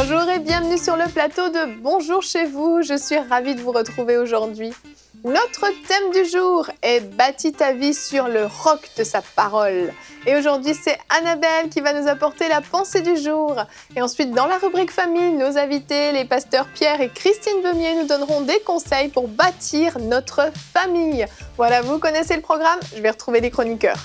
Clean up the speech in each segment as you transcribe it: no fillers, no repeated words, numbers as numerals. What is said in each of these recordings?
Bonjour et bienvenue sur le plateau de Bonjour chez vous. Je suis ravie de vous retrouver aujourd'hui. Notre thème du jour est « Bâtis ta vie sur le roc de sa parole ». Et aujourd'hui, c'est Annabelle qui va nous apporter la pensée du jour. Et ensuite, dans la rubrique famille, nos invités, les pasteurs Pierre et Christine Vemier, nous donneront des conseils pour bâtir notre famille. Voilà, vous connaissez le programme, je vais retrouver les chroniqueurs.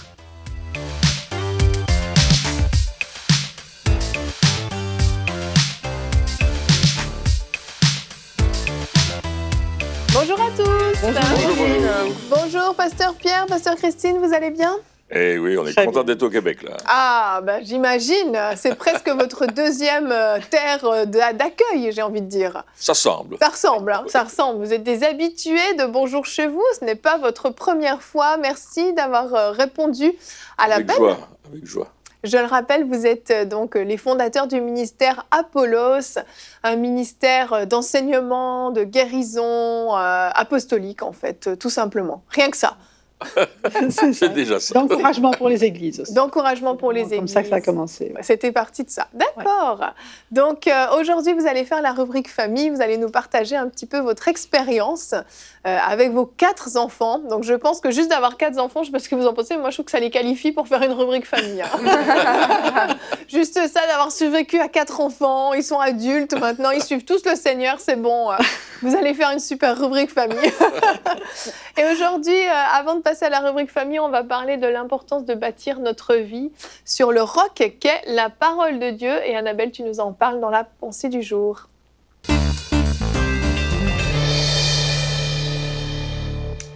Bonjour à tous. Bonjour. Bonjour, pasteur Pierre, pasteur Christine, vous allez bien ? Eh oui, on est content d'être au Québec, là. Ah, ben j'imagine, c'est presque votre deuxième terre d'accueil, j'ai envie de dire. Ça semble. Ça ressemble, hein, ça ressemble. Vous êtes des habitués de Bonjour chez vous, ce n'est pas votre première fois. Merci d'avoir répondu à l'appel. Avec joie. Je le rappelle, vous êtes donc les fondateurs du ministère Apollos, un ministère d'enseignement, de guérison apostolique, en fait, tout simplement. Rien que ça. C'est déjà ça. D'encouragement pour les églises aussi. D'encouragement pour les églises. Comme ça que ça a commencé. Ouais. C'était parti de ça. D'accord. Ouais. Donc aujourd'hui, vous allez faire la rubrique famille. Vous allez nous partager un petit peu votre expérience avec vos 4 enfants. Donc je pense que juste d'avoir 4 enfants, je sais pas ce que vous en pensez, mais moi je trouve que ça les qualifie pour faire une rubrique famille. Hein. Juste ça, d'avoir survécu à 4 enfants. Ils sont adultes maintenant, ils suivent tous le Seigneur, c'est bon. Vous allez faire une super rubrique famille. Et aujourd'hui, avant de passer à la rubrique famille, on va parler de l'importance de bâtir notre vie sur le roc qu'est la parole de Dieu. Et Annabelle, tu nous en parles dans la pensée du jour.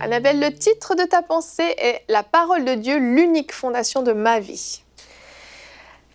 Annabelle, le titre de ta pensée est « La parole de Dieu, l'unique fondation de ma vie ».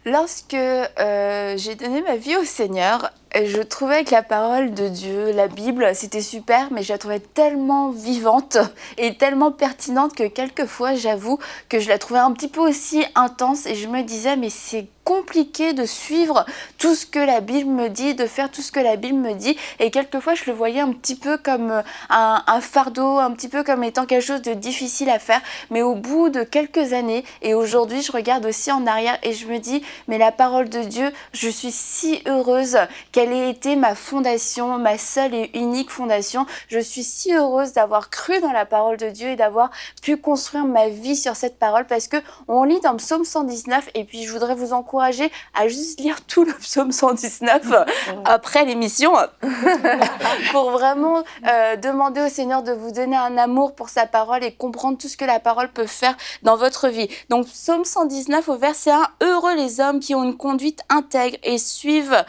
Lorsque j'ai donné ma vie au Seigneur, je trouvais que la parole de Dieu, la Bible, c'était super, mais je la trouvais tellement vivante et tellement pertinente que quelquefois, j'avoue que je la trouvais un petit peu aussi intense et je me disais, mais c'est compliqué de suivre tout ce que la Bible me dit, de faire tout ce que la Bible me dit, et quelquefois je le voyais un petit peu comme un fardeau, un petit peu comme étant quelque chose de difficile à faire, mais au bout de quelques années, et aujourd'hui je regarde aussi en arrière et je me dis, mais la parole de Dieu, je suis si heureuse qu'elle ait été ma fondation, ma seule et unique fondation. Je suis si heureuse d'avoir cru dans la parole de Dieu et d'avoir pu construire ma vie sur cette parole, parce que on lit dans Psaume 119, et puis je voudrais vous encourager à juste lire tout le Psaume 119 après l'émission pour vraiment demander au Seigneur de vous donner un amour pour sa parole et comprendre tout ce que la parole peut faire dans votre vie. Donc Psaume 119 au verset 1, « Heureux les hommes qui ont une conduite intègre et suivent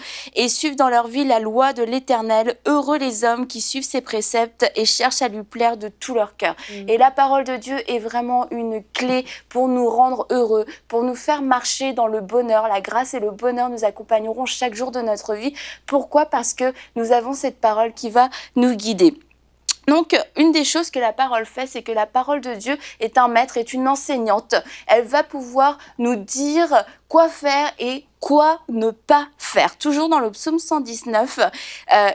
dans leur vie la loi de l'Éternel. Heureux les hommes qui suivent ses préceptes et cherchent à lui plaire de tout leur cœur. » Et la parole de Dieu est vraiment une clé pour nous rendre heureux, pour nous faire marcher dans le bonheur. La grâce et le bonheur nous accompagneront chaque jour de notre vie. Pourquoi ? Parce que nous avons cette parole qui va nous guider. Donc, une des choses que la parole fait, c'est que la parole de Dieu est un maître, est une enseignante. Elle va pouvoir nous dire quoi faire et quoi ne pas faire. Toujours dans le psaume 119,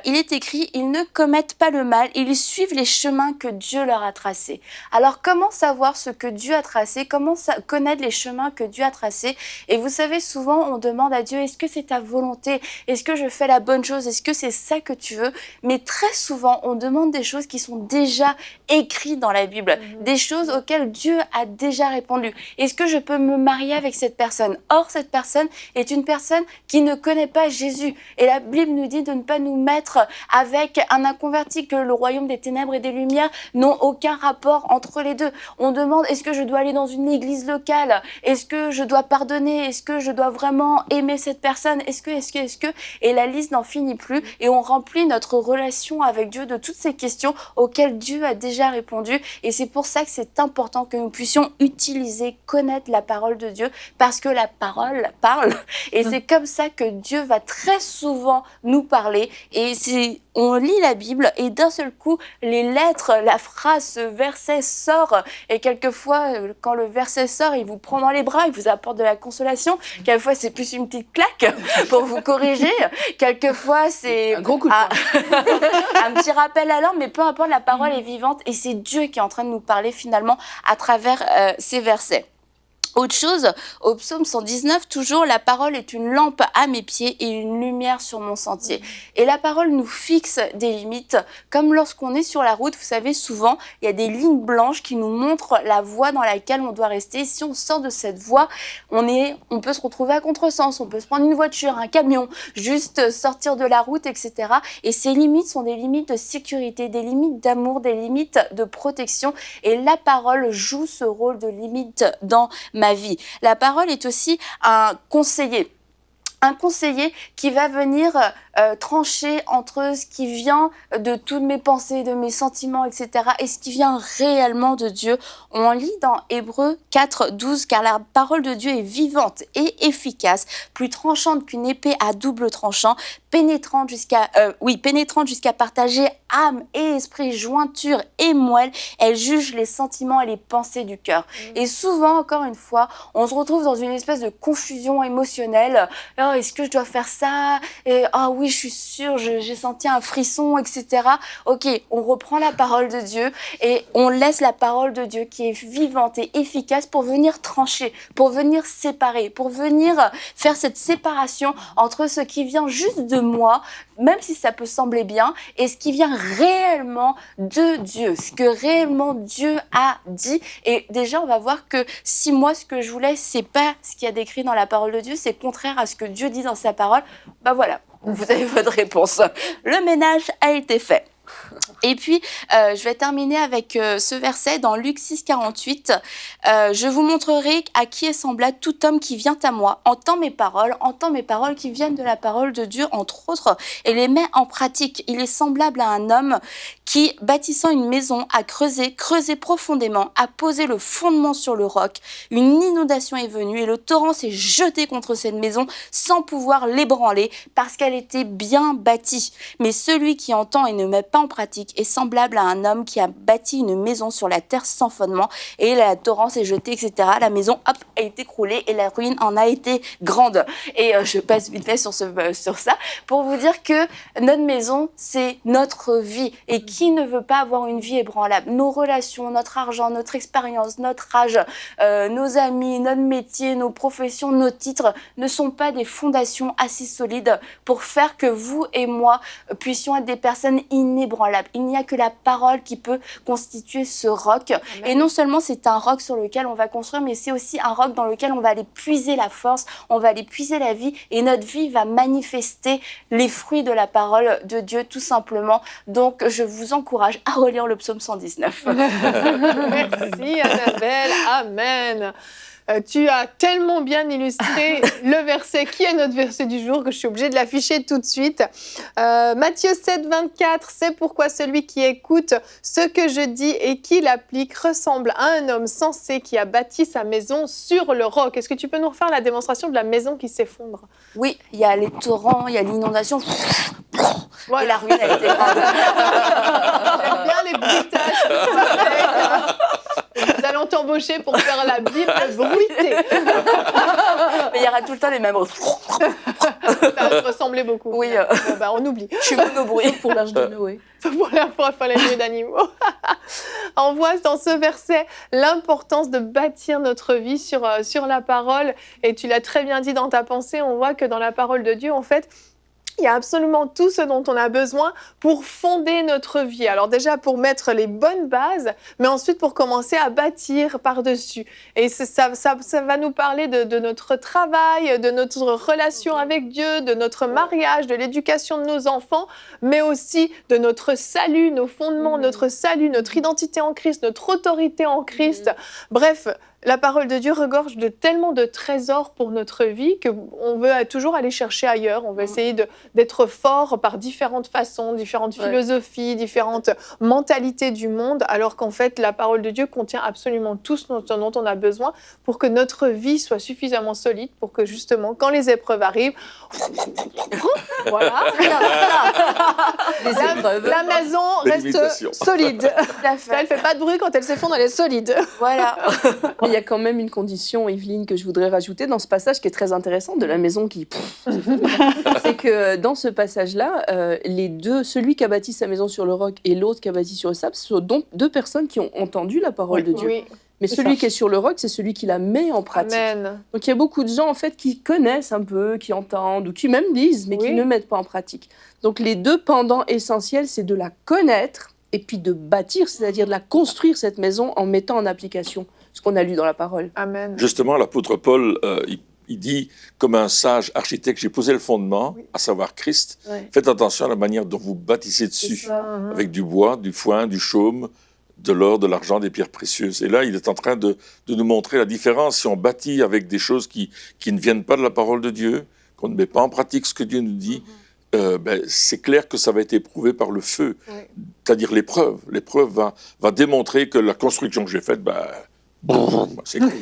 il est écrit « Ils ne commettent pas le mal, ils suivent les chemins que Dieu leur a tracés. » Alors, comment savoir ce que Dieu a tracé ? Comment connaître les chemins que Dieu a tracés ? Et vous savez, souvent, on demande à Dieu « Est-ce que c'est ta volonté ? Est-ce que je fais la bonne chose ? Est-ce que c'est ça que tu veux ?» Mais très souvent, on demande des choses qui sont déjà écrites dans la Bible, des choses auxquelles Dieu a déjà répondu. Est-ce que je peux me marier avec cette personne ? Or, cette personne est une personne qui ne connaît pas Jésus. Et la Bible nous dit de ne pas nous mettre avec un inconverti, que le royaume des ténèbres et des lumières n'ont aucun rapport entre les deux. On demande, est-ce que je dois aller dans une église locale ? Est-ce que je dois pardonner ? Est-ce que je dois vraiment aimer cette personne ? Est-ce que ? Et la liste n'en finit plus. Et on remplit notre relation avec Dieu de toutes ces questions auxquelles Dieu a déjà répondu. Et c'est pour ça que c'est important que nous puissions utiliser, connaître la parole de Dieu, parce que la parole parle. Et c'est comme ça que Dieu va très souvent nous parler. Et on lit la Bible et d'un seul coup, les lettres, la phrase, ce verset sort. Et quelquefois, quand le verset sort, il vous prend dans les bras, il vous apporte de la consolation. Quelquefois, c'est plus une petite claque pour vous corriger. Quelquefois, c'est un gros coup de poing. Un petit rappel à l'ordre, mais peu importe, la parole est vivante et c'est Dieu qui est en train de nous parler finalement à travers ces versets. Autre chose, au psaume 119, toujours, la parole est une lampe à mes pieds et une lumière sur mon sentier. Et la parole nous fixe des limites. Comme lorsqu'on est sur la route, vous savez, souvent, il y a des lignes blanches qui nous montrent la voie dans laquelle on doit rester. Et si on sort de cette voie, on peut se retrouver à contresens, on peut se prendre une voiture, un camion, juste sortir de la route, etc. Et ces limites sont des limites de sécurité, des limites d'amour, des limites de protection. Et la parole joue ce rôle de limite dans ma vie. La parole est aussi un conseiller qui va venir trancher entre ce qui vient de toutes mes pensées, de mes sentiments, etc. et ce qui vient réellement de Dieu. On lit dans Hébreux 4, 12, car la parole de Dieu est vivante et efficace, plus tranchante qu'une épée à double tranchant, pénétrante jusqu'à partager âme et esprit, jointure et moelle. Elle juge les sentiments et les pensées du cœur. Et souvent, encore une fois, on se retrouve dans une espèce de confusion émotionnelle. Oh, est-ce que je dois faire ça? Et oui, je suis sûre, j'ai senti un frisson, etc. Ok, on reprend la parole de Dieu et on laisse la parole de Dieu qui est vivante et efficace pour venir trancher, pour venir séparer, pour venir faire cette séparation entre ce qui vient juste de moi, même si ça peut sembler bien, et ce qui vient réellement de Dieu, ce que réellement Dieu a dit. Et déjà, on va voir que si moi, ce que je voulais, c'est pas ce qu'il y a décrit dans la parole de Dieu, c'est contraire à ce que Dieu dit dans sa parole, voilà, vous avez votre réponse. Le ménage a été fait. Et puis, je vais terminer avec ce verset dans Luc 6, 48. Je vous montrerai à qui est semblable tout homme qui vient à moi, entend mes paroles qui viennent de la parole de Dieu, entre autres, et les met en pratique. Il est semblable à un homme qui, bâtissant une maison, a creusé profondément, a posé le fondement sur le roc. Une inondation est venue et le torrent s'est jeté contre cette maison sans pouvoir l'ébranler parce qu'elle était bien bâtie. Mais celui qui entend et ne met pas en pratique est semblable à un homme qui a bâti une maison sur la terre sans fondement et la torrent s'est jeté, etc. La maison, hop, a été écroulée et la ruine en a été grande. Et je passe vite fait sur ça pour vous dire que notre maison, c'est notre vie. Et qui ne veut pas avoir une vie ébranlable? Nos relations, notre argent, notre expérience, notre âge, nos amis, notre métier, nos professions, nos titres ne sont pas des fondations assez solides pour faire que vous et moi puissions être des personnes inébranlables. Il n'y a que la parole qui peut constituer ce roc. Amen. Et non seulement c'est un roc sur lequel on va construire, mais c'est aussi un roc dans lequel on va aller puiser la force, on va aller puiser la vie et notre vie va manifester les fruits de la parole de Dieu tout simplement. Donc je vous encourage à relire le psaume 119. Merci Annabelle, amen. Tu as tellement bien illustré le verset qui est notre verset du jour que je suis obligée de l'afficher tout de suite. Matthieu 7, 24, c'est pourquoi celui qui écoute ce que je dis et qui l'applique ressemble à un homme sensé qui a bâti sa maison sur le roc. Est-ce que tu peux nous refaire la démonstration de la maison qui s'effondre? Oui, il y a les torrents, il y a l'inondation. Voilà. Et la ruine a été grande. J'aime bien les bruitages. Nous allons t'embaucher pour faire la Bible bruitée. Mais il y aura tout le temps les mêmes. Ça te ressemblait beaucoup. Oui. On oublie. Je suis monobruit. Pour l'âge de Noé. Pour la fois, il fallait jouer d'animaux. On voit dans ce verset l'importance de bâtir notre vie sur la parole. Et tu l'as très bien dit dans ta pensée, on voit que dans la parole de Dieu, en fait, il y a absolument tout ce dont on a besoin pour fonder notre vie. Alors déjà pour mettre les bonnes bases, mais ensuite pour commencer à bâtir par-dessus. Et ça va nous parler de notre travail, de notre relation avec Dieu, de notre mariage, de l'éducation de nos enfants, mais aussi de notre salut, nos fondements, notre salut, notre identité en Christ, notre autorité en Christ. Bref, la parole de Dieu regorge de tellement de trésors pour notre vie qu'on veut toujours aller chercher ailleurs. On veut essayer d'être fort par différentes façons, différentes philosophies, différentes mentalités du monde, alors qu'en fait, la parole de Dieu contient absolument tout ce dont on a besoin pour que notre vie soit suffisamment solide, pour que justement, quand les épreuves arrivent, voilà, la maison reste solide. Elle ne fait pas de bruit quand elle s'effondre, elle est solide. Voilà. Il y a quand même une condition, Evelyne, que je voudrais rajouter dans ce passage qui est très intéressant de la maison qui... c'est que dans ce passage-là, les deux, celui qui a bâti sa maison sur le roc et l'autre qui a bâti sur le sable, ce sont donc deux personnes qui ont entendu la parole de Dieu. Oui. Mais celui qui est sur le roc, c'est celui qui la met en pratique. Amen. Donc il y a beaucoup de gens en fait qui connaissent un peu, qui entendent ou qui même lisent, mais qui ne mettent pas en pratique. Donc les deux pendants essentiels, c'est de la connaître et puis de bâtir, c'est-à-dire de la construire cette maison en mettant en application ce qu'on a lu dans la parole. Amen. Justement, l'apôtre Paul, il dit, comme un sage architecte, j'ai posé le fondement, à savoir Christ. Ouais. Faites attention à la manière dont vous bâtissez dessus, avec du bois, du foin, du chaume, de l'or, de l'argent, des pierres précieuses. Et là, il est en train de nous montrer la différence si on bâtit avec des choses qui ne viennent pas de la parole de Dieu, qu'on ne met pas en pratique ce que Dieu nous dit. C'est clair que ça va être éprouvé par le feu, c'est-à-dire l'épreuve. L'épreuve va démontrer que la construction que j'ai faite, c'est cool.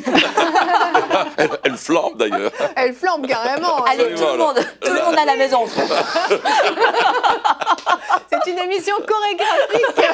Elle flambe d'ailleurs. Elle flambe carrément. Allez, tout le monde à la maison. C'est une émission chorégraphique.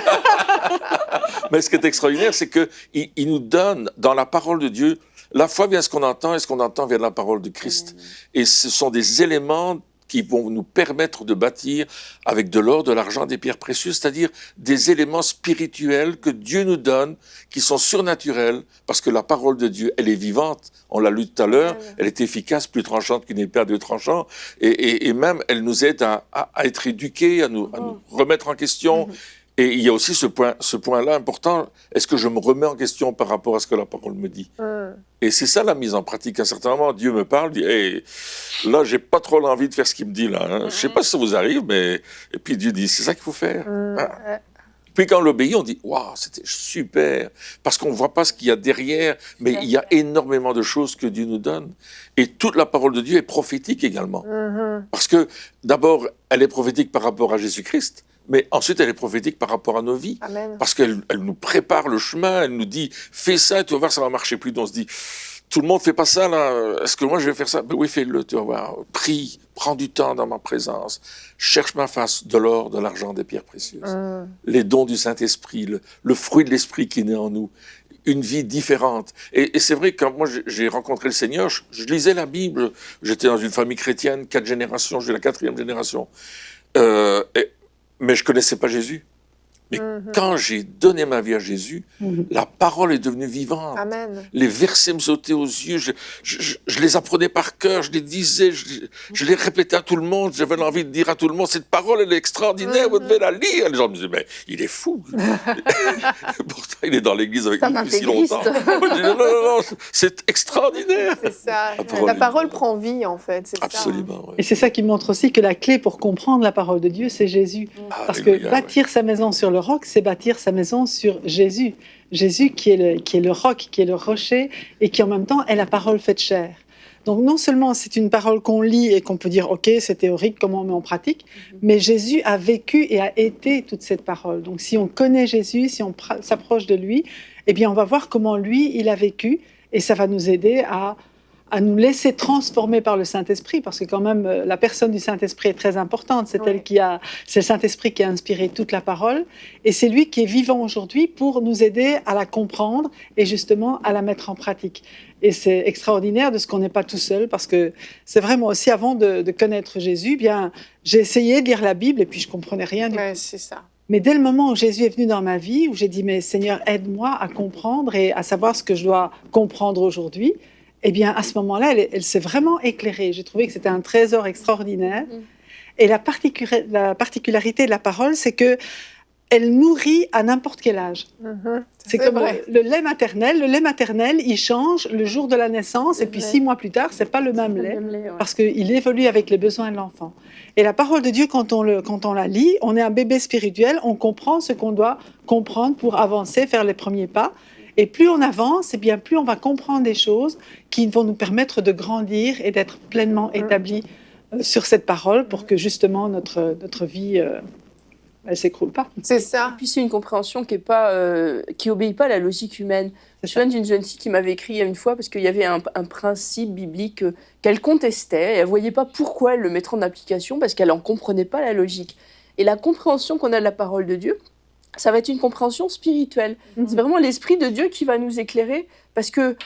Mais ce qui est extraordinaire, c'est qu'il nous donne, dans la parole de Dieu, la foi vient de ce qu'on entend, et ce qu'on entend vient de la parole de Christ. Et ce sont des éléments qui vont nous permettre de bâtir avec de l'or, de l'argent, des pierres précieuses, c'est-à-dire des éléments spirituels que Dieu nous donne, qui sont surnaturels, parce que la parole de Dieu, elle est vivante. On l'a lu tout à l'heure, elle est efficace, plus tranchante qu'une épée à deux tranchants, et même elle nous aide à être éduqués, à nous remettre en question. Et il y a aussi ce point-là important, est-ce que je me remets en question par rapport à ce que la parole me dit? Et c'est ça la mise en pratique. À un certain moment, Dieu me parle, dit hey, là, j'ai pas trop l'envie de faire ce qu'il me dit là. Hein. Je sais pas si ça vous arrive, mais et puis Dieu dit c'est ça qu'il faut faire. Puis quand on l'obéit, on dit waouh, c'était super, parce qu'on voit pas ce qu'il y a derrière, mais il y a énormément de choses que Dieu nous donne. Et toute la parole de Dieu est prophétique également, parce que d'abord, elle est prophétique par rapport à Jésus-Christ. Mais ensuite, elle est prophétique par rapport à nos vies. Amen. Parce qu'elle nous prépare le chemin, elle nous dit « Fais ça, et tu vas voir, ça va marcher plus. » On se dit « Tout le monde ne fait pas ça, là. Est-ce que moi, je vais faire ça ?» Ben oui, fais-le, tu vas voir. Prie, prends du temps dans ma présence. Cherche ma face, de l'or, de l'argent, des pierres précieuses. Les dons du Saint-Esprit, le fruit de l'Esprit qui est né en nous. Une vie différente. Et c'est vrai que quand moi, j'ai rencontré le Seigneur, je lisais la Bible. J'étais dans une famille chrétienne, 4 générations, j'ai la 4e génération. Mais je ne connaissais pas Jésus. Mais quand j'ai donné ma vie à Jésus, la parole est devenue vivante. Amen. Les versets me sautaient aux yeux, je les apprenais par cœur, je les disais, je les répétais à tout le monde, j'avais envie de dire à tout le monde, cette parole, elle est extraordinaire, vous devez la lire. Les gens me disaient, mais il est fou. Pourtant, il est dans l'église avec nous depuis si longtemps. Moi, je dis, non, c'est extraordinaire. C'est ça. La parole prend vie, en fait. C'est absolument. Ça. Ouais. Et c'est ça qui montre aussi que la clé pour comprendre la parole de Dieu, c'est Jésus. Parce que bâtir sa maison sur le roc, c'est bâtir sa maison sur Jésus. Jésus qui est le roc, qui est le rocher, et qui en même temps est la parole faite chair. Donc non seulement c'est une parole qu'on lit et qu'on peut dire « Ok, c'est théorique, comment on met en pratique », mais Jésus a vécu et a été toute cette parole. Donc si on connaît Jésus, si on s'approche de lui, eh bien on va voir comment lui, il a vécu, et ça va nous aider à nous laisser transformer par le Saint-Esprit, parce que quand même, la personne du Saint-Esprit est très importante. C'est c'est le Saint-Esprit qui a inspiré toute la parole, et c'est lui qui est vivant aujourd'hui pour nous aider à la comprendre et justement à la mettre en pratique. Et c'est extraordinaire de ce qu'on n'est pas tout seul, parce que c'est vraiment aussi, avant de connaître Jésus, bien, j'ai essayé de lire la Bible et puis je comprenais rien du tout. C'est ça. Mais dès le moment où Jésus est venu dans ma vie, où j'ai dit, mais Seigneur, aide-moi à comprendre et à savoir ce que je dois comprendre aujourd'hui, eh bien, à ce moment-là, elle s'est vraiment éclairée. J'ai trouvé que c'était un trésor extraordinaire. Et la particularité de la parole, c'est que elle nourrit à n'importe quel âge. C'est comme le lait maternel. Le lait maternel, il change le jour de la naissance, et puis 6 mois plus tard, c'est pas le même lait, parce qu'il évolue avec les besoins de l'enfant. Et la parole de Dieu, quand on la lit, on est un bébé spirituel, on comprend ce qu'on doit comprendre pour avancer, faire les premiers pas. Et plus on avance, eh bien plus on va comprendre des choses qui vont nous permettre de grandir et d'être pleinement établis sur cette parole, pour que justement notre vie elle s'écroule pas. C'est ça. Et puis c'est une compréhension qui obéit pas à la logique humaine. Je me souviens d'une jeune fille qui m'avait écrit une fois, parce qu'il y avait un principe biblique qu'elle contestait, et elle voyait pas pourquoi elle le mettrait en application, parce qu'elle en comprenait pas la logique. Et la compréhension qu'on a de la parole de Dieu, ça va être une compréhension spirituelle. C'est vraiment l'Esprit de Dieu qui va nous éclairer, parce que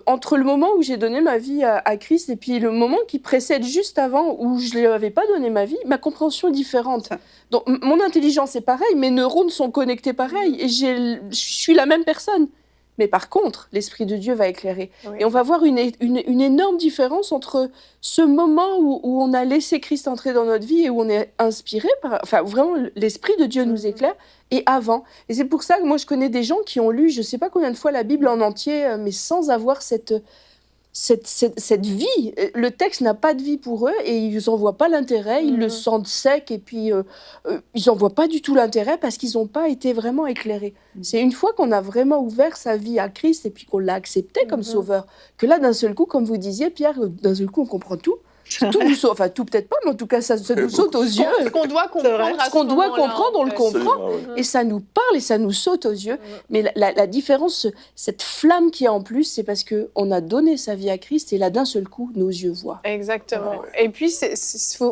entre le moment où j'ai donné ma vie à Christ et puis le moment qui précède juste avant, où je ne lui avais pas donné ma vie, ma compréhension est différente. Donc mon intelligence est pareille, mes neurones sont connectés pareil, et je suis la même personne. mais par contre, l'Esprit de Dieu va éclairer. Oui. Et on va voir une énorme différence entre ce moment où on a laissé Christ entrer dans notre vie et où on est inspiré par... Enfin, vraiment, l'Esprit de Dieu nous éclaire, et avant. Et c'est pour ça que moi, je connais des gens qui ont lu, je ne sais pas combien de fois, la Bible en entier, mais sans avoir cette vie. Le texte n'a pas de vie pour eux et ils n'en voient pas l'intérêt, ils le sentent sec et puis ils n'en voient pas du tout l'intérêt parce qu'ils n'ont pas été vraiment éclairés. C'est une fois qu'on a vraiment ouvert sa vie à Christ et puis qu'on l'a accepté comme sauveur, que là, d'un seul coup, comme vous disiez, Pierre, d'un seul coup, on comprend tout. Tout nous saute, enfin tout peut-être pas, mais en tout cas ça nous saute aux yeux. Ce qu'on doit comprendre, Ce qu'on doit comprendre, on le comprend, Absolument, et ça nous parle et ça nous saute aux yeux. Mais la différence, cette flamme qui est en plus, c'est parce que on a donné sa vie à Christ et là d'un seul coup nos yeux voient. Exactement. Et puis,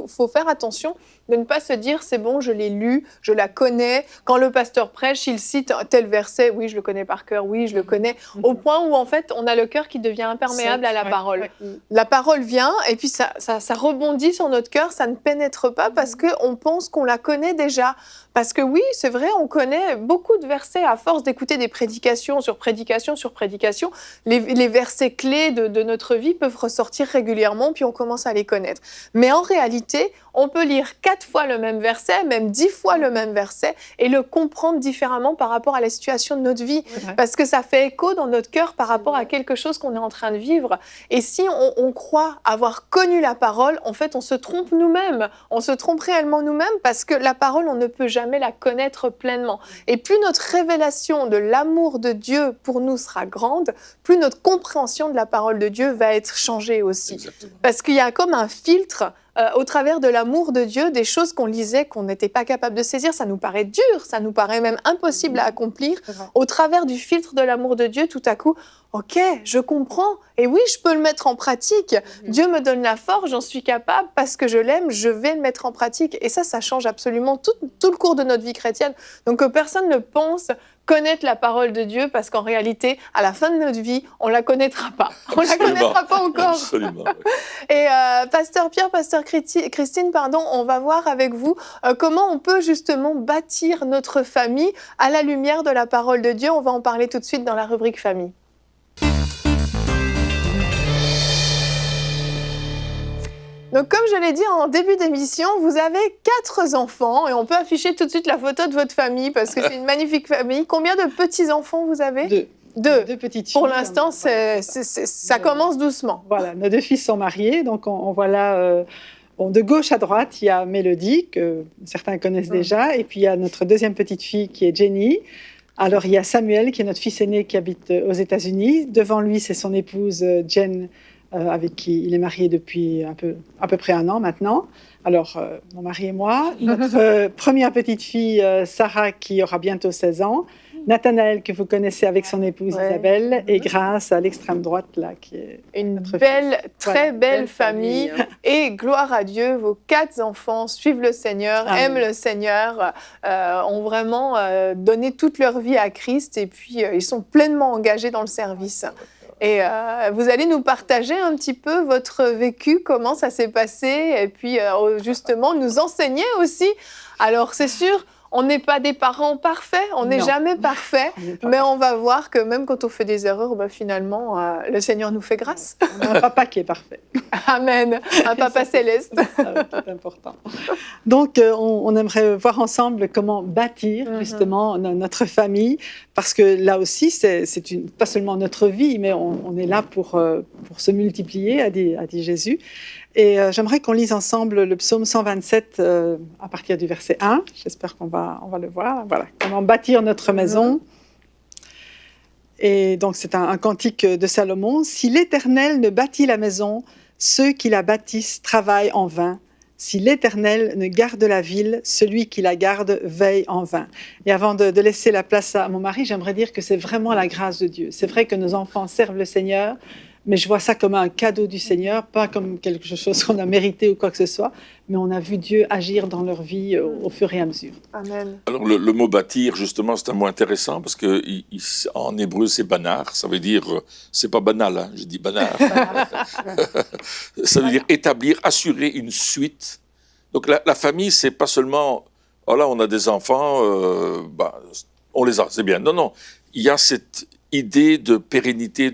faut faire attention de ne pas se dire, c'est bon, je l'ai lu, je la connais. Quand le pasteur prêche, il cite tel verset, oui, je le connais par cœur, oui, je le connais, au point où, en fait, on a le cœur qui devient imperméable à la parole. La parole vient, et puis ça rebondit sur notre cœur, ça ne pénètre pas parce qu'on pense qu'on la connaît déjà. Parce que oui, c'est vrai, on connaît beaucoup de versets à force d'écouter des prédications sur prédications sur prédications. Les versets clés de notre vie peuvent ressortir régulièrement, puis on commence à les connaître. Mais en réalité, on peut lire 4 fois le même verset, même 10 fois le même verset, et le comprendre différemment par rapport à la situation de notre vie. Parce que ça fait écho dans notre cœur par rapport à quelque chose qu'on est en train de vivre. Et si on croit avoir connu la parole, en fait, on se trompe nous-mêmes. On se trompe réellement nous-mêmes parce que la parole, on ne peut jamais la connaître pleinement. Et plus notre révélation de l'amour de Dieu pour nous sera grande, plus notre compréhension de la parole de Dieu va être changée aussi. Exactement. Parce qu'il y a comme un filtre au travers de l'amour de Dieu, des choses qu'on lisait, qu'on n'était pas capable de saisir, ça nous paraît dur, ça nous paraît même impossible à accomplir. Au travers du filtre de l'amour de Dieu, tout à coup, ok, je comprends, et oui, je peux le mettre en pratique. Dieu me donne la force, j'en suis capable, parce que je l'aime, je vais le mettre en pratique. Et ça change absolument tout le cours de notre vie chrétienne. Donc que personne ne pense connaître la parole de Dieu, parce qu'en réalité, à la fin de notre vie, on ne la connaîtra pas. On ne la connaîtra pas encore. Absolument. Et Pasteur Pierre, Pasteur Christine, pardon, on va voir avec vous comment on peut justement bâtir notre famille à la lumière de la parole de Dieu. On va en parler tout de suite dans la rubrique famille. Donc, comme je l'ai dit en début d'émission, vous avez 4 enfants et on peut afficher tout de suite la photo de votre famille parce que c'est une magnifique famille. Combien de petits-enfants vous avez ? 2 petites filles. Pour l'instant, ça commence doucement. Voilà, nos 2 fils sont mariés, donc on voit là... de gauche à droite, il y a Mélodie, que certains connaissent déjà, et puis il y a notre deuxième petite fille qui est Jenny. Alors il y a Samuel, qui est notre fils aîné qui habite aux États-Unis. Devant lui, c'est son épouse Jen, avec qui il est marié depuis à peu près 1 an maintenant. Alors, mon mari et moi. Notre première petite fille, Sarah, qui aura bientôt 16 ans. Nathanaël, que vous connaissez avec son épouse Isabelle, et Grâce à l'extrême droite, là, qui est une belle, très belle famille. Et gloire à Dieu, vos 4 enfants suivent le Seigneur, aiment le Seigneur, ont vraiment donné toute leur vie à Christ, et puis ils sont pleinement engagés dans le service. Et vous allez nous partager un petit peu votre vécu, comment ça s'est passé, et puis justement nous enseigner aussi. Alors c'est sûr, on n'est pas des parents parfaits, on n'est jamais parfaits, mais on va voir que même quand on fait des erreurs, finalement, le Seigneur nous fait grâce. On a un papa qui est parfait. Amen, un papa céleste. C'est important. Donc, on aimerait voir ensemble comment bâtir justement notre famille, parce que là aussi, c'est pas seulement notre vie, mais on est là pour se multiplier, a dit Jésus. Et j'aimerais qu'on lise ensemble le psaume 127 à partir du verset 1. J'espère qu'on va le voir. Voilà, comment bâtir notre maison. Et donc, c'est un cantique de Salomon. « Si l'Éternel ne bâtit la maison, ceux qui la bâtissent travaillent en vain. Si l'Éternel ne garde la ville, celui qui la garde veille en vain. » Et avant de laisser la place à mon mari, j'aimerais dire que c'est vraiment la grâce de Dieu. C'est vrai que nos enfants servent le Seigneur, mais je vois ça comme un cadeau du Seigneur, pas comme quelque chose qu'on a mérité ou quoi que ce soit, mais on a vu Dieu agir dans leur vie au fur et à mesure. Amen. Alors le mot bâtir, justement, c'est un mot intéressant parce que en hébreu, c'est banar. Ça veut dire, c'est pas banal, hein, je dis banar. Ça veut dire établir, assurer une suite. Donc la famille, c'est pas seulement, oh là, on a des enfants, on les a, c'est bien. Non, il y a cette idée de pérennité,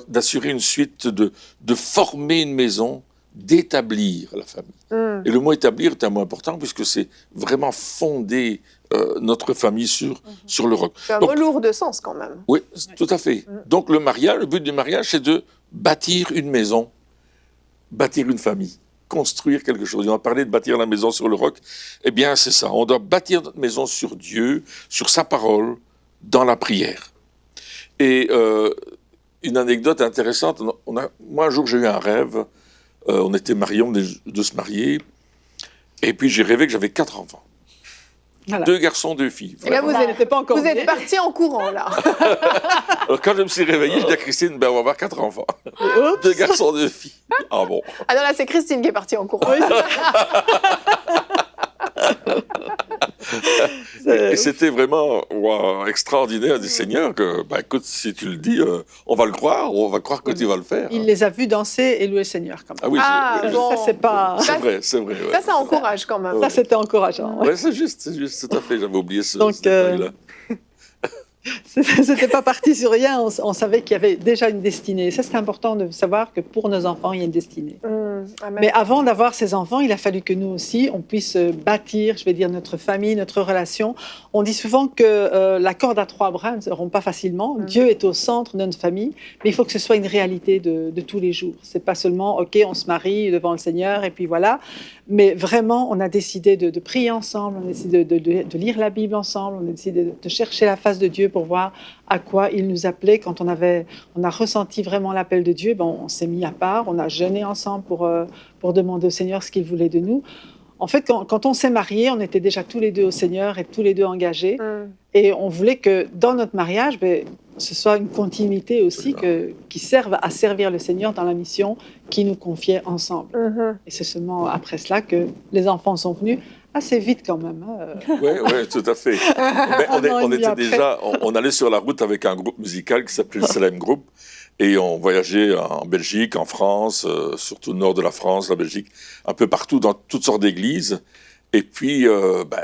d'assurer une suite, de former une maison, d'établir la famille. Et le mot établir est un mot important puisque c'est vraiment fonder notre famille sur le roc. C'est un mot lourd de sens quand même. Oui, tout à fait. Donc le but du mariage, c'est de bâtir une maison, bâtir une famille, construire quelque chose. On a parlé de bâtir la maison sur le roc. Eh bien, c'est ça. On doit bâtir notre maison sur Dieu, sur sa parole, dans la prière. Et une anecdote intéressante, moi un jour j'ai eu un rêve, on était mariés, on venait de se marier, et puis j'ai rêvé que j'avais 4 enfants. Voilà. 2 garçons, 2 filles. Et là, vous êtes parti en courant, là. Alors, quand je me suis réveillé, je dis à Christine, on va avoir 4 enfants. 2 garçons, 2 filles. Ah bon. Ah non, là, c'est Christine qui est partie en courant. Et c'était vraiment extraordinaire du Seigneur que, écoute, si tu le dis, on va le croire, on va croire que tu vas le faire. Il les a vus danser et louer le Seigneur quand même. Ah oui, bon. Ça, c'est pas... C'est vrai. Ouais. Ça encourage quand même. Ça, c'était encourageant. Ouais, c'est juste, tout à fait, j'avais oublié ce détail-là. C'était pas parti sur rien, on savait qu'il y avait déjà une destinée. Ça, c'est important de savoir que pour nos enfants, il y a une destinée. Mais avant d'avoir ces enfants, il a fallu que nous aussi, on puisse bâtir, je vais dire, notre famille, notre relation. On dit souvent que la corde à 3 brins ne se rompt pas facilement. Dieu est au centre de notre famille, mais il faut que ce soit une réalité de tous les jours. C'est pas seulement, OK, on se marie devant le Seigneur et puis voilà. Mais vraiment, on a décidé de prier ensemble, on a décidé de lire la Bible ensemble, on a décidé de chercher la face de Dieu pour voir à quoi il nous appelait. Quand on a ressenti vraiment l'appel de Dieu, on s'est mis à part, on a jeûné ensemble pour demander au Seigneur ce qu'il voulait de nous. En fait, quand on s'est mariés, on était déjà tous les 2 au Seigneur et tous les 2 engagés. Et on voulait que dans notre mariage, ce soit une continuité aussi qui serve à servir le Seigneur dans la mission qu'il nous confiait ensemble. Et c'est seulement après cela que les enfants sont venus. Assez vite quand même. Oui, tout à fait. Mais on allait sur la route avec un groupe musical qui s'appelait le Salem Group. Et on voyageait en Belgique, en France, surtout au nord de la France, la Belgique, un peu partout, dans toutes sortes d'églises. Et puis,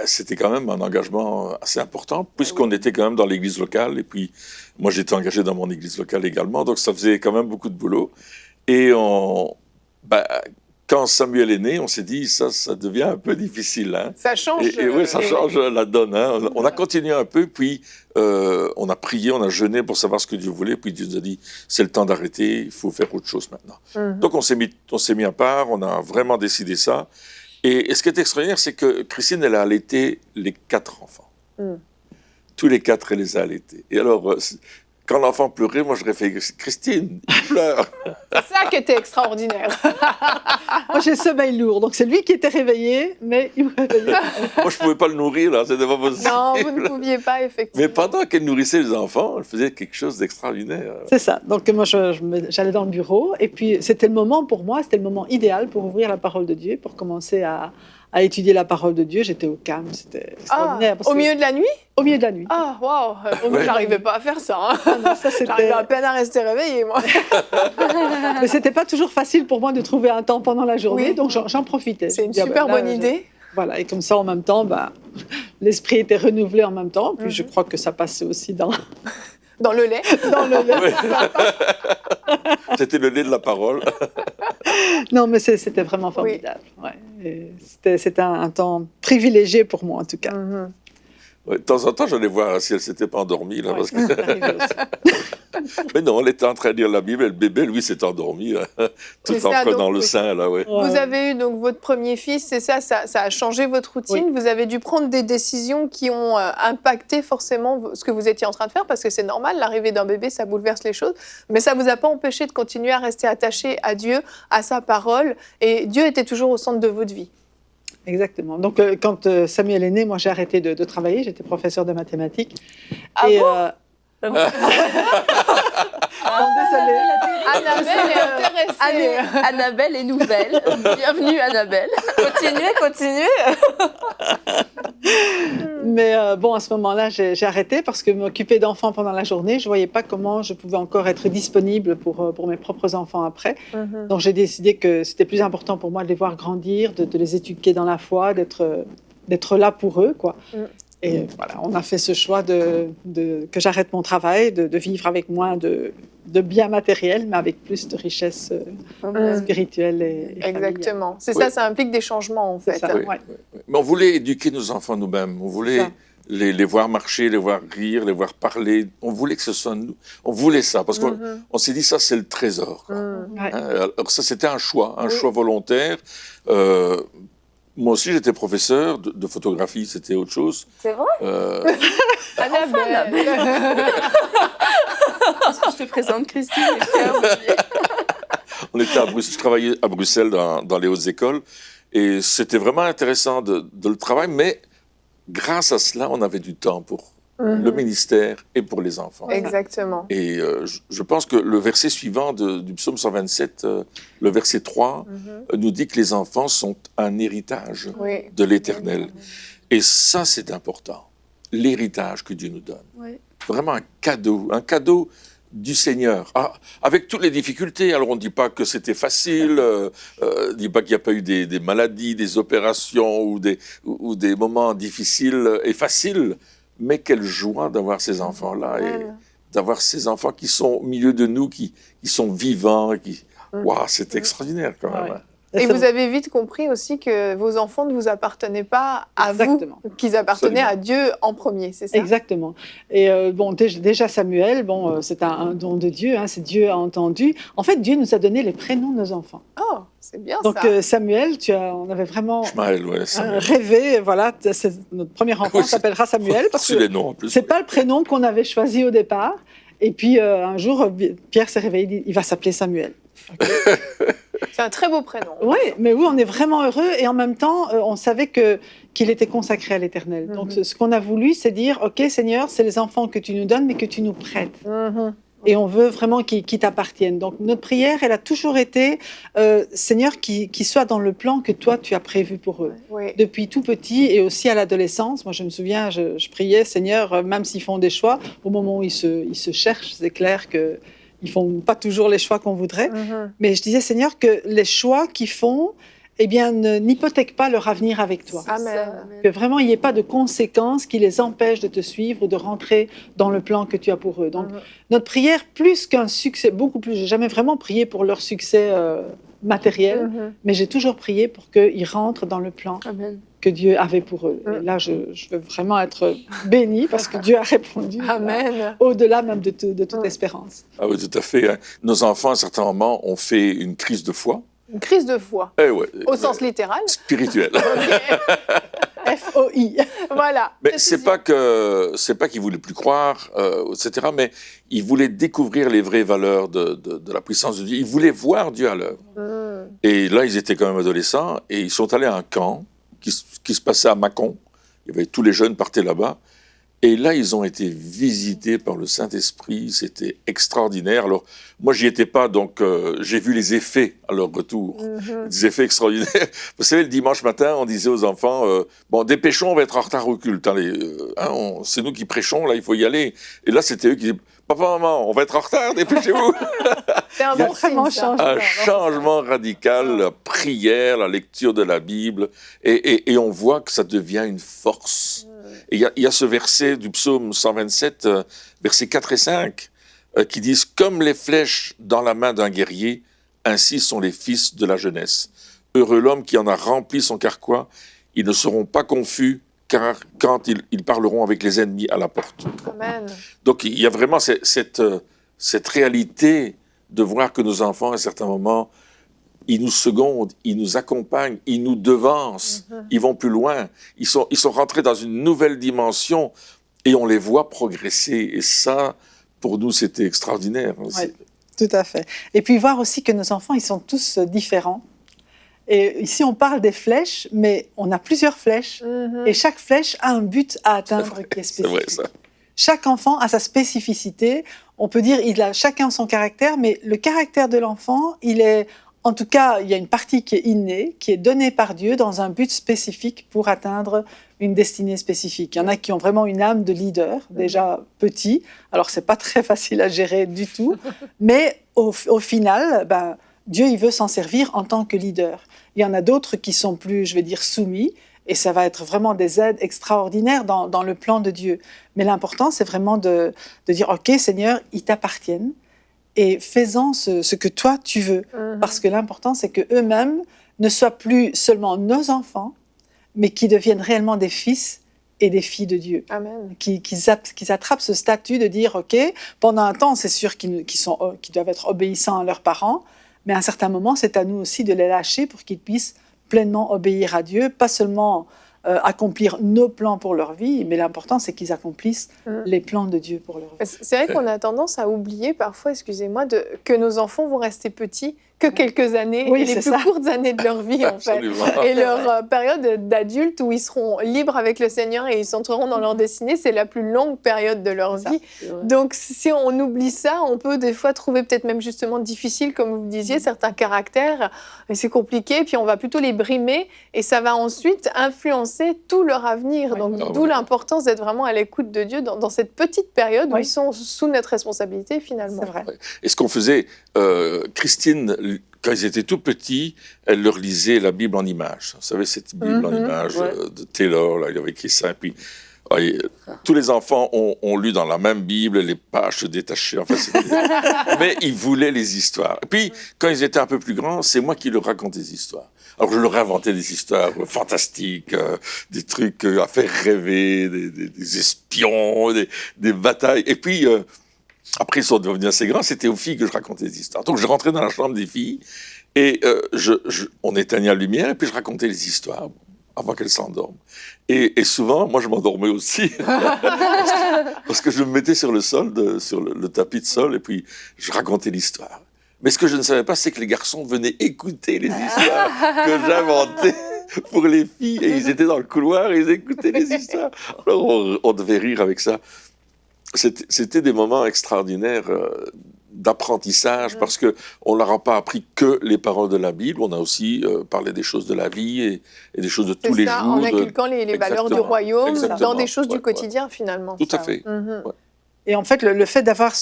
c'était quand même un engagement assez important, puisqu'on était quand même dans l'église locale. Et puis, moi, j'étais engagé dans mon église locale également. Donc, ça faisait quand même beaucoup de boulot. Et quand Samuel est né, on s'est dit, ça devient un peu difficile. Hein. Ça change. Oui, ça change la donne. Hein. On a continué un peu, puis on a prié, on a jeûné pour savoir ce que Dieu voulait. Puis Dieu nous a dit, c'est le temps d'arrêter, il faut faire autre chose maintenant. Donc on s'est mis à part, on a vraiment décidé ça. Et ce qui est extraordinaire, c'est que Christine, elle a allaité les 4 enfants. Tous les 4, elle les a allaités. Et alors, quand l'enfant pleurait, moi, je réfléchis, Christine, il pleure. C'est ça qui était extraordinaire. Moi, j'ai le sommeil lourd, donc c'est lui qui était réveillé, mais il me réveillait. Moi, je ne pouvais pas le nourrir, là, c'était pas possible. Non, vous ne pouviez pas, effectivement. Mais pendant qu'elle nourrissait les enfants, elle faisait quelque chose d'extraordinaire. C'est ça. Donc, moi, j'allais dans le bureau, et puis c'était le moment, pour moi, c'était le moment idéal pour ouvrir la parole de Dieu, pour commencer à étudier la parole de Dieu. J'étais au calme, c'était extraordinaire. Au milieu de la nuit? Au milieu de la nuit. Ah, waouh! Moi, j'arrivais pas à faire ça. Hein. Ah non, ça j'arrivais à peine à rester réveillée, moi. Mais c'était pas toujours facile pour moi de trouver un temps pendant la journée, donc j'en profitais. C'est une super bonne idée. Voilà, et comme ça, en même temps, l'esprit était renouvelé en même temps. Puis je crois que ça passait aussi dans... Dans le lait. Dans le lait. Oui. C'était le lait de la parole. Non, mais c'était vraiment formidable. Ouais. C'était un temps privilégié pour moi, en tout cas. Ouais, de temps en temps, j'allais voir si elle ne s'était pas endormie. Là, parce que... Mais non, elle était en train de lire la Bible et le bébé, lui, s'est endormi, tout en prenant le sein. Là, ouais. Vous avez eu donc votre premier fils, c'est ça a changé votre routine. Oui. Vous avez dû prendre des décisions qui ont impacté forcément ce que vous étiez en train de faire, parce que c'est normal, l'arrivée d'un bébé, ça bouleverse les choses. Mais ça ne vous a pas empêché de continuer à rester attaché à Dieu, à sa parole. Et Dieu était toujours au centre de votre vie. Exactement. Donc, quand Samuel est né, moi, j'ai arrêté de travailler. J'étais professeur de mathématiques. Ah et, bon désolée. Annabelle est intéressée. Annabelle est nouvelle. Bienvenue, Annabelle. Continuez. Mais bon, à ce moment-là, j'ai arrêté parce que m'occuper d'enfants pendant la journée, je ne voyais pas comment je pouvais encore être disponible pour mes propres enfants après. Donc, j'ai décidé que c'était plus important pour moi de les voir grandir, de les éduquer dans la foi, d'être là pour eux, quoi. Et voilà, on a fait ce choix que j'arrête mon travail, de vivre avec moins de biens matériels, mais avec plus de richesses spirituelles et Exactement. C'est familiales. ça implique des changements, en fait. Ça, Oui, ouais. oui. Mais on voulait éduquer nos enfants nous-mêmes. On voulait les voir marcher, les voir rire, les voir parler. On voulait que ce soit nous. On voulait ça parce qu'on s'est dit ça, c'est le trésor. Quoi. Ouais. Alors ça, c'était un choix volontaire. Moi aussi, j'étais professeur de photographie, c'était autre chose. C'est vrai Annabelle. Je te présente Christine et Pierre. On était à Bruxelles, je travaillais à Bruxelles dans les hautes écoles et c'était vraiment intéressant de le travail, mais grâce à cela, on avait du temps pour le ministère et pour les enfants. Exactement. Et je pense que le verset suivant du psaume 127, le verset 3, nous dit que les enfants sont un héritage de l'Éternel. Et ça, c'est important. L'héritage que Dieu nous donne. Oui. Vraiment un cadeau du Seigneur. Ah, avec toutes les difficultés, alors on ne dit pas que c'était facile, on ne dit pas qu'il n'y a pas eu des maladies, des opérations ou des moments difficiles et faciles, mais quelle joie d'avoir ces enfants-là et d'avoir ces enfants qui sont au milieu de nous, qui sont vivants. Waouh, c'est extraordinaire quand même. Ouais. Et vous avez vite compris aussi que vos enfants ne vous appartenaient pas à Exactement. vous, qu'ils appartenaient Absolument. à Dieu en premier, c'est ça? Exactement. Et déjà Samuel, c'est un don de Dieu, c'est Dieu a entendu. En fait, Dieu nous a donné les prénoms de nos enfants. Oh, c'est bien Donc ça. Samuel, on avait vraiment Ishmaël, ouais, Samuel. rêvé, voilà, notre premier enfant Oui, s'appellera Samuel parce C'est que les noms en plus. c'est pas le prénom qu'on avait choisi au départ. Et puis un jour, Pierre s'est réveillé, il dit, il va s'appeler Samuel. C'est un très beau prénom. Oui, mais oui, on est vraiment heureux et en même temps, on savait qu'il était consacré à l'Éternel. Donc, ce qu'on a voulu, c'est dire, OK, Seigneur, c'est les enfants que tu nous donnes, mais que tu nous prêtes. Et on veut vraiment qu'ils t'appartiennent. Donc, notre prière, elle a toujours été, Seigneur, qu'ils soient dans le plan que toi, tu as prévu pour eux. Oui. Depuis tout petit et aussi à l'adolescence. Moi, je me souviens, je priais, Seigneur, même s'ils font des choix, au moment où ils se cherchent, c'est clair que ils font pas toujours les choix qu'on voudrait. Mais je disais, Seigneur, que les choix qu'ils font, eh bien, n'hypothèquent pas leur avenir avec toi. Amen. Que vraiment, il n'y ait pas de conséquences qui les empêchent de te suivre ou de rentrer dans le plan que tu as pour eux. Donc, notre prière, plus qu'un succès, beaucoup plus, j'ai jamais vraiment prié pour leur succès matériel, mais j'ai toujours prié pour qu'ils rentrent dans le plan Amen. que Dieu avait pour eux. Et là, je veux vraiment être bénie parce que Dieu a répondu Amen. au-delà même de toute espérance. Ah oui, tout à fait. Hein. Nos enfants, à un certain moment, ont fait une crise de foi. Une crise de foi, Eh ouais, au sens littéral. spirituelle. FOI. Voilà. Mais c'est pas qu'ils voulaient plus croire, etc. Mais ils voulaient découvrir les vraies valeurs de la puissance de Dieu. Ils voulaient voir Dieu à l'œuvre. Et là, ils étaient quand même adolescents et ils sont allés à un camp qui se passait à Mâcon. Il y avait tous les jeunes partaient là-bas. Et là, ils ont été visités par le Saint-Esprit. C'était extraordinaire. Alors, moi, j'y étais pas, donc j'ai vu les effets à leur retour. Des effets extraordinaires. Vous savez, le dimanche matin, on disait aux enfants, bon, dépêchons, on va être en retard au culte. C'est nous qui prêchons, là, il faut y aller. Et là, c'était eux qui disaient, papa, maman, on va être en retard, dépêchez-vous. C'est un bon signe, ça. Un changement radical, la prière, la lecture de la Bible. Et on voit que ça devient une force. Et il y a ce verset du psaume 127, versets 4 et 5, qui disent « Comme les flèches dans la main d'un guerrier, ainsi sont les fils de la jeunesse. Heureux l'homme qui en a rempli son carquois, ils ne seront pas confus, car quand ils parleront avec les ennemis à la porte. » Amen. Donc il y a vraiment cette réalité de voir que nos enfants, à certains moments, ils nous secondent, ils nous accompagnent, ils nous devancent, ils vont plus loin. Ils sont rentrés dans une nouvelle dimension et on les voit progresser. Et ça, pour nous, c'était extraordinaire. Ouais, tout à fait. Et puis voir aussi que nos enfants, ils sont tous différents. Et ici, on parle des flèches, mais on a plusieurs flèches. Et chaque flèche a un but à atteindre qui est C'est vrai, spécifique. ça. Chaque enfant a sa spécificité. On peut dire il a chacun son caractère, mais le caractère de l'enfant, il est... En tout cas, il y a une partie qui est innée, qui est donnée par Dieu dans un but spécifique pour atteindre une destinée spécifique. Il y en a qui ont vraiment une âme de leader, déjà petit. Alors, c'est pas très facile à gérer du tout. Mais au final, Dieu, il veut s'en servir en tant que leader. Il y en a d'autres qui sont plus, je vais dire, soumis Et ça va être vraiment des aides extraordinaires dans le plan de Dieu. Mais l'important, c'est vraiment de dire, OK, Seigneur, ils t'appartiennent et fais-en ce que toi, tu veux. Parce que l'important, c'est qu'eux-mêmes ne soient plus seulement nos enfants, mais qu'ils deviennent réellement des fils et des filles de Dieu. Amen. Qu'ils attrapent ce statut de dire, OK, pendant un temps, c'est sûr qu'ils doivent être obéissants à leurs parents, mais à un certain moment, c'est à nous aussi de les lâcher pour qu'ils puissent pleinement obéir à Dieu, pas seulement accomplir nos plans pour leur vie, mais l'important, c'est qu'ils accomplissent les plans de Dieu pour leur vie. C'est vrai qu'on a tendance à oublier parfois, excusez-moi, que nos enfants vont rester petits que quelques années, Oui, les plus courtes années de leur vie, en fait. Absolument. Et leur période d'adulte où ils seront libres avec le Seigneur et ils s'entreront dans leur destinée, c'est la plus longue période de leur vie. Donc, si on oublie ça, on peut des fois trouver peut-être même justement difficile, comme vous disiez, certains caractères, et c'est compliqué, puis on va plutôt les brimer, et ça va ensuite influencer tout leur avenir. Donc, d'où l'importance d'être vraiment à l'écoute de Dieu dans cette petite période où ils sont sous notre responsabilité, finalement. C'est vrai. Et ce qu'on faisait, Christine, quand ils étaient tout petits, elle leur lisait la Bible en images. Vous savez, cette Bible en images de Taylor, là, il avait écrit ça. Et puis, tous les enfants ont lu dans la même Bible, les pages se détachaient. Enfin, mais ils voulaient les histoires. Et puis, quand ils étaient un peu plus grands, c'est moi qui leur racontais des histoires. Alors, je leur inventais des histoires fantastiques, des trucs à faire rêver, des espions, des batailles. Et puis, après, ils sont devenus assez grands, c'était aux filles que je racontais des histoires. Donc, je rentrais dans la chambre des filles et on éteignait la lumière et puis je racontais les histoires avant qu'elles s'endorment. Et souvent, moi, je m'endormais aussi parce que je me mettais sur le sol, sur le tapis de sol et puis je racontais l'histoire. Mais ce que je ne savais pas, c'est que les garçons venaient écouter les histoires que j'inventais pour les filles. Et ils étaient dans le couloir et ils écoutaient les histoires. Alors, on devait rire avec ça. C'était des moments extraordinaires d'apprentissage parce qu'on ne leur a pas appris que les paroles de la Bible, on a aussi parlé des choses de la vie et des choses de tous les jours. En inculquant les valeurs du royaume dans des choses du quotidien, finalement. Tout à fait. Et en fait, le fait d'avoir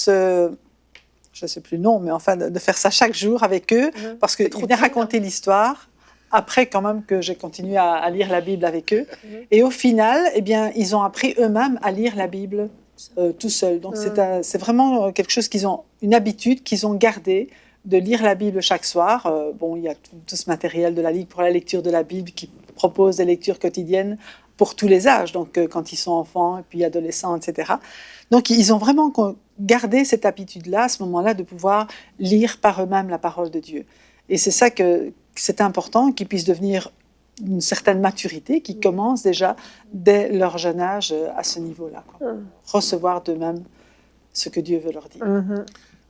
je ne sais plus le nom, mais enfin de faire ça chaque jour avec eux, parce qu'ils venaient raconter l'histoire, après quand même que j'ai continué à lire la Bible avec eux. Et au final, eh bien, ils ont appris eux-mêmes à lire la Bible tout seuls. Donc c'est vraiment quelque chose une habitude qu'ils ont gardée, de lire la Bible chaque soir. Bon, il y a tout ce matériel de la Ligue pour la lecture de la Bible qui propose des lectures quotidiennes pour tous les âges, donc quand ils sont enfants et puis adolescents, etc. Donc ils ont vraiment gardé cette habitude-là, à ce moment-là, de pouvoir lire par eux-mêmes la parole de Dieu. Et c'est ça que c'est important, qu'ils puissent devenir une certaine maturité, qui commence déjà dès leur jeune âge à ce niveau-là. Recevoir d'eux-mêmes ce que Dieu veut leur dire.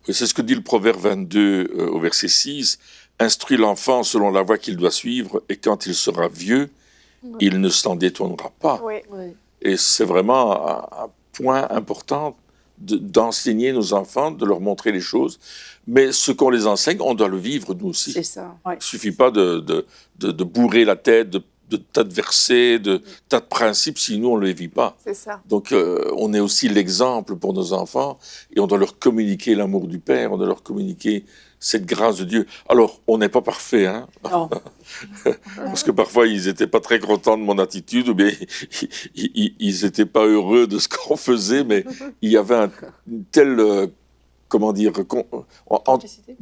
C'est ce que dit le Proverbe 22 au verset 6. « Instruis l'enfant selon la voie qu'il doit suivre, et quand il sera vieux, il ne s'en détournera pas. » Et c'est vraiment un point important d'enseigner nos enfants, de leur montrer les choses. Mais ce qu'on les enseigne, on doit le vivre nous aussi. C'est ça. Il ne suffit pas de bourrer la tête de tas de versets, de tas de principes, si nous, on ne les vit pas. C'est ça. Donc, on est aussi l'exemple pour nos enfants et on doit leur communiquer l'amour du Père, on doit leur communiquer cette grâce de Dieu. Alors, on n'est pas parfait, hein. Non. Parce que parfois, ils n'étaient pas très contents de mon attitude, ou bien ils n'étaient pas heureux de ce qu'on faisait, mais il y avait une telle... comment dire,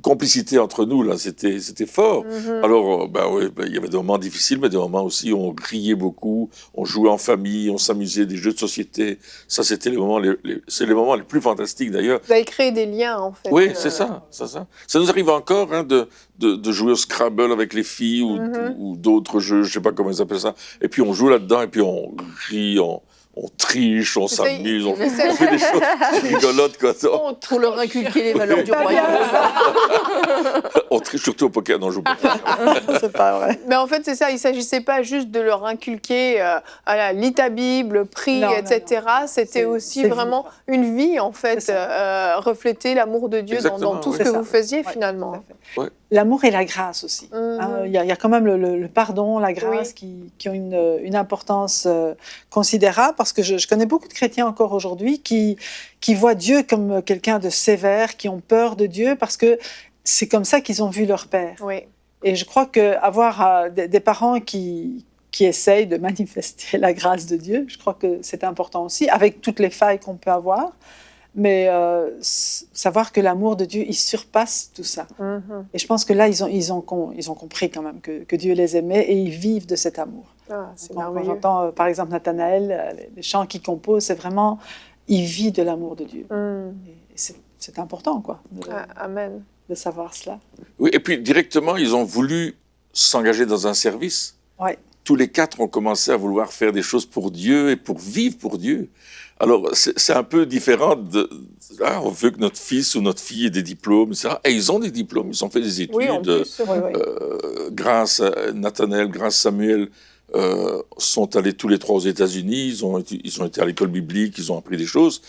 complicité entre nous, là, c'était fort. Alors, il y avait des moments difficiles, mais des moments aussi où on riait beaucoup, on jouait en famille, on s'amusait, des jeux de société. Ça, c'était les moments les moments les plus fantastiques, d'ailleurs. Vous avez créé des liens, en fait. Oui, c'est ça. Ça nous arrive encore de jouer au Scrabble avec les filles ou d'autres jeux, je ne sais pas comment ils appellent ça. Et puis, on joue là-dedans, et puis on rit, on triche, on s'amuse, on fait des choses rigolotes. Quoi. Pour leur inculquer les valeurs du royaume. On triche surtout au poker, non, je joue pas. C'est pas vrai. Mais en fait, c'est ça, il ne s'agissait pas juste de leur inculquer lis ta Bible, prie, etc. C'était aussi vraiment une vie, en fait, refléter l'amour de Dieu dans tout ce que vous faisiez, finalement. L'amour et la grâce aussi. Il y a quand même le pardon, la grâce qui ont une importance considérable, parce que je connais beaucoup de chrétiens encore aujourd'hui qui voient Dieu comme quelqu'un de sévère, qui ont peur de Dieu, parce que c'est comme ça qu'ils ont vu leur père. Oui. Et je crois qu'avoir des parents qui qui essaye de manifester la grâce de Dieu. Je crois que c'est important aussi, avec toutes les failles qu'on peut avoir. Mais savoir que l'amour de Dieu, il surpasse tout ça. Et je pense que là, ils ont compris quand même que Dieu les aimait et ils vivent de cet amour. Ah, c'est Quand merveilleux. j'entends, par exemple, Nathanaël, les chants qu'il compose, c'est vraiment, il vit de l'amour de Dieu. Et c'est important, quoi, Amen. de savoir cela. Oui, et puis directement, ils ont voulu s'engager dans un service. Ouais. Tous les 4 ont commencé à vouloir faire des choses pour Dieu et pour vivre pour Dieu. Alors, c'est un peu différent de... Là, on veut que notre fils ou notre fille ait des diplômes, etc. Et ils ont des diplômes, ils ont fait des études. Oui, en plus. Grâce à Nathanaël, grâce à Samuel, sont allés tous les 3 aux États-Unis. Ils ont été à l'école biblique, ils ont appris des choses.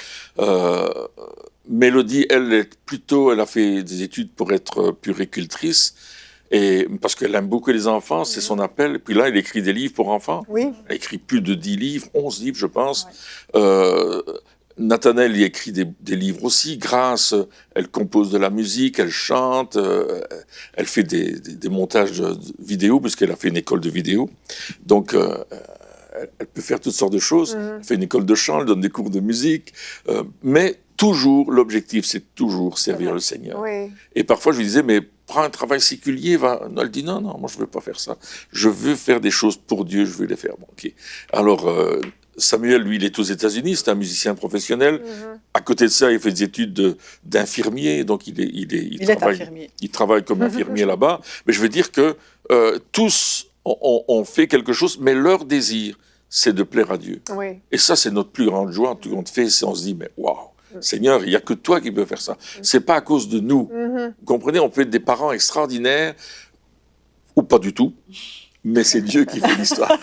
Mélodie, elle a fait des études pour être puéricultrice. Et parce qu'elle aime beaucoup les enfants, c'est son appel. Et puis là, elle écrit des livres pour enfants. Oui. Elle écrit plus de 10 livres, 11 livres, je pense. Nathanaël y écrit des livres aussi. Grâce, elle compose de la musique, elle chante, elle fait des montages de vidéos, puisqu'elle a fait une école de vidéo. Donc, elle peut faire toutes sortes de choses. Elle fait une école de chant, elle donne des cours de musique. Mais toujours, l'objectif, c'est toujours servir le Seigneur. Oui. Et parfois, je lui disais, mais prends un travail séculier. Elle dit, non, moi, je ne veux pas faire ça. Je veux faire des choses pour Dieu, je veux les faire. Bon, ok. Alors, Samuel, lui, il est aux États-Unis, c'est un musicien professionnel. À côté de ça, il fait des études d'infirmier, donc il travaille comme infirmier là-bas. Mais je veux dire que tous ont fait quelque chose, mais leur désir, c'est de plaire à Dieu. Oui. Et ça, c'est notre plus grande joie. Tout on fait, on se dit, mais waouh, Seigneur, il n'y a que toi qui peux faire ça. C'est pas à cause de nous. Vous comprenez, on peut être des parents extraordinaires, ou pas du tout, mais c'est Dieu qui fait l'histoire.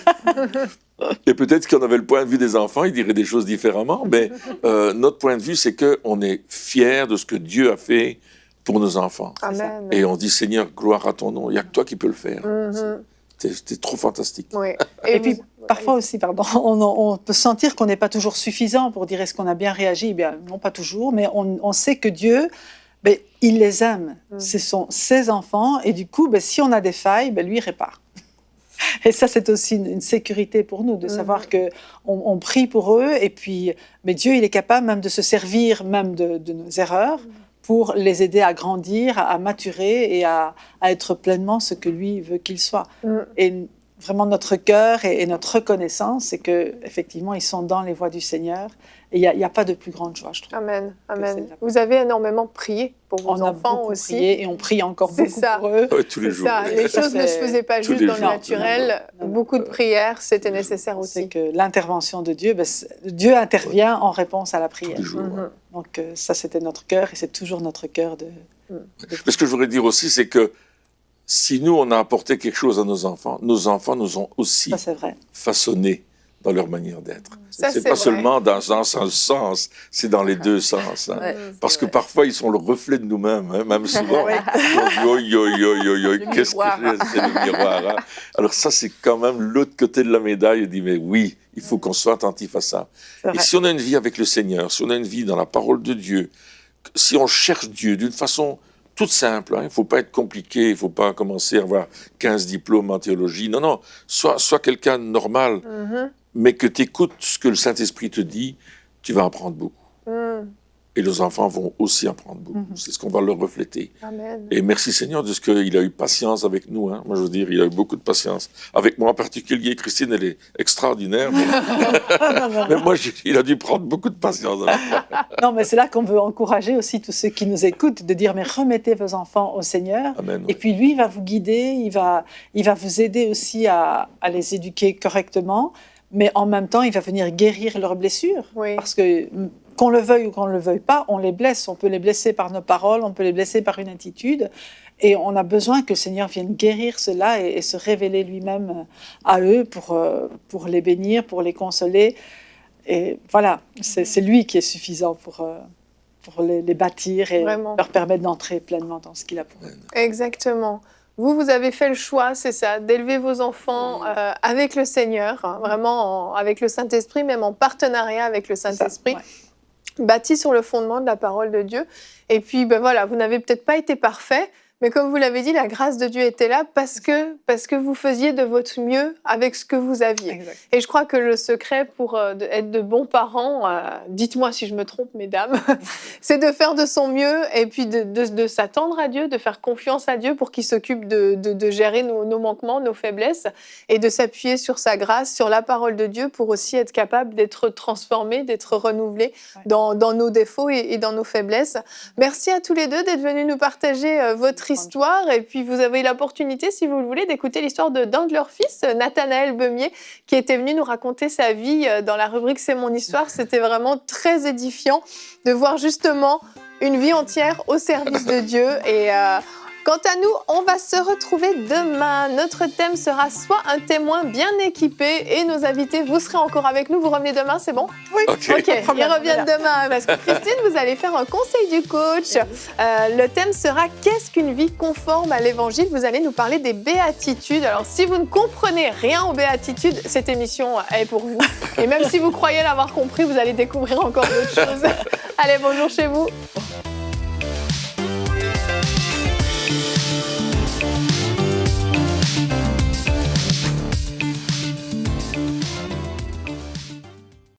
Et peut-être qu'on avait le point de vue des enfants, ils diraient des choses différemment, mais notre point de vue, c'est qu'on est fiers de ce que Dieu a fait pour nos enfants. Amen. Et on dit, Seigneur, gloire à ton nom, il n'y a que toi qui peux le faire. C'est trop fantastique. Oui. Et puis, parfois aussi, on peut sentir qu'on n'est pas toujours suffisant pour dire est-ce qu'on a bien réagi. Bien, non, pas toujours, mais on sait que Dieu, il les aime. Ce sont ses enfants, et du coup, si on a des failles, lui, il répare. Et ça, c'est aussi une sécurité pour nous, de savoir qu'on prie pour eux, et puis, mais Dieu, il est capable même de se servir même de nos erreurs pour les aider à grandir, à maturer et à être pleinement ce que lui veut qu'ils soient. Et vraiment, notre cœur et notre reconnaissance, c'est qu'effectivement, ils sont dans les voies du Seigneur. Et il n'y a pas de plus grande joie, je trouve. Amen. Amen. Vous avez énormément prié pour vos enfants aussi. Prié, et on prie encore beaucoup pour eux. Ouais, tous les jours. Ça. Les choses ne se faisaient pas juste dans le naturel. Non. Beaucoup de prières, c'était nécessaire aussi. C'est que l'intervention de Dieu, Dieu intervient en réponse à la prière. Tous les jours, Donc ça, c'était notre cœur, et c'est toujours notre cœur de... Mais ce que je voudrais dire aussi, c'est que si nous, on a apporté quelque chose à nos enfants nous ont aussi Ça, c'est vrai. façonnés dans leur manière d'être. Ça, C'est c'est pas vrai. seulement dans un seul sens, c'est dans les deux sens. Hein. Ouais, Parce que parfois, ils sont le reflet de nous-mêmes, hein, même souvent. On dit, oi, qu'est-ce que c'est le miroir. Hein. Alors ça, c'est quand même l'autre côté de la médaille. On dit, mais oui, il faut qu'on soit attentif à ça. Et si on a une vie avec le Seigneur, si on a une vie dans la parole de Dieu, si on cherche Dieu d'une façon toute simple, hein, il ne faut pas être compliqué, il ne faut pas commencer à avoir 15 diplômes en théologie. Non, sois quelqu'un de normal, mais que tu écoutes ce que le Saint-Esprit te dit, tu vas apprendre beaucoup. Et nos enfants vont aussi apprendre beaucoup. C'est ce qu'on va leur refléter. Amen. Et merci Seigneur de ce qu'il a eu patience avec nous. Hein. Moi, je veux dire, il a eu beaucoup de patience. Avec moi en particulier, Christine, elle est extraordinaire. Mais, mais moi, il a dû prendre beaucoup de patience avec moi. Non, mais c'est là qu'on veut encourager aussi tous ceux qui nous écoutent, de dire, mais remettez vos enfants au Seigneur. Amen. Et puis lui, il va vous guider, il va vous aider aussi à les éduquer correctement, mais en même temps, il va venir guérir leurs blessures. Oui. Parce que qu'on le veuille ou qu'on ne le veuille pas, on les blesse. On peut les blesser par nos paroles, on peut les blesser par une attitude. Et on a besoin que le Seigneur vienne guérir cela et se révéler lui-même à eux pour les bénir, pour les consoler. Et voilà, c'est lui qui est suffisant pour les bâtir et Vraiment. leur permettre d'entrer pleinement dans ce qu'il a pour eux. Exactement. Vous avez fait le choix, c'est ça, d'élever vos enfants avec le Seigneur, hein, vraiment avec le Saint-Esprit, même en partenariat avec le Saint-Esprit. Bâti sur le fondement de la parole de Dieu. Et puis, voilà, vous n'avez peut-être pas été parfait, Mais comme vous l'avez dit, la grâce de Dieu était là parce que vous faisiez de votre mieux avec ce que vous aviez. Exact. Et je crois que le secret pour être de bons parents, dites-moi si je me trompe, mesdames, c'est de faire de son mieux et puis de s'attendre à Dieu, de faire confiance à Dieu pour qu'il s'occupe de gérer nos manquements, nos faiblesses et de s'appuyer sur sa grâce, sur la parole de Dieu pour aussi être capable d'être transformé, d'être renouvelé dans nos défauts et dans nos faiblesses. Merci à tous les deux d'être venus nous partager votre histoire. Et puis, vous avez l'opportunité, si vous le voulez, d'écouter l'histoire d'un de leurs fils, Nathanaël Beumier, qui était venu nous raconter sa vie dans la rubrique « C'est mon histoire ». C'était vraiment très édifiant de voir justement une vie entière au service de Dieu. Et quant à nous, on va se retrouver demain. Notre thème sera soit un témoin bien équipé et nos invités, vous serez encore avec nous. Vous revenez demain, c'est bon? Oui. Ok. Ils reviennent demain parce que Christine, vous allez faire un conseil du coach. Le thème sera « Qu'est-ce qu'une vie conforme à l'Évangile ?» Vous allez nous parler des béatitudes. Alors, si vous ne comprenez rien aux béatitudes, cette émission est pour vous. Et même si vous croyez l'avoir compris, vous allez découvrir encore d'autres choses. Allez, bonjour chez vous.